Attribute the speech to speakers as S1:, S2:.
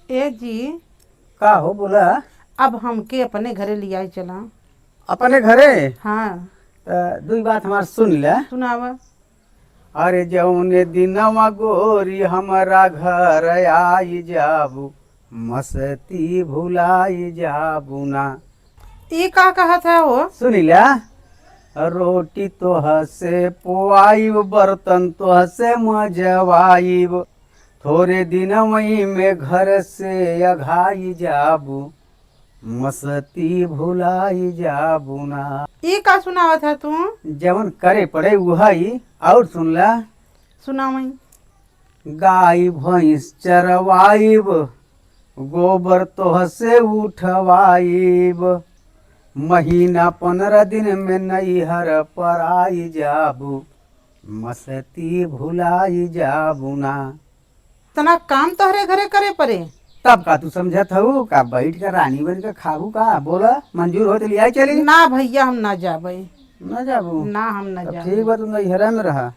S1: ए जी,
S2: का हो बोला।
S1: अब हमके अपने घरे लिया चला।
S2: अपने घरे
S1: हाँ,
S2: दुई बात हमार सुन ले।
S1: सुनावा।
S2: अरे जौने दिनवा गोरी हमारा घर आई जाबू, मस्ती भुलाई जाबू ना।
S1: ये का कहा था वो?
S2: सुनी ला, रोटी तो हसे पोआईब, बर्तन तो हसे मजवाईब, थोड़े दिन वही में घर से अघाई जाबू, मस्ती भुलाई जाबू ना।
S1: ये का सुनावा था तू?
S2: जवन करे पड़े वही। और सुन ला,
S1: सुनावई।
S2: गाय भैंस चरवाईब, गोबर तो हसे उठवाईब, महीना 15 दिन में नैहर पर आई जाबू, मस्ती भुलाई जाबू ना।
S1: तना काम तोहरे घरे करे पड़े।
S2: तब का तू समझत हूँ का बैठ कर रानी बन के खाबू का? बोला मंजूर हो तो लिया चली।
S1: ना भैया, हम ना जाबे।
S2: न जाबू?
S1: ना, हम ना
S2: तब
S1: जाबे।
S2: ठीक बा, तू नैहरा में रहा।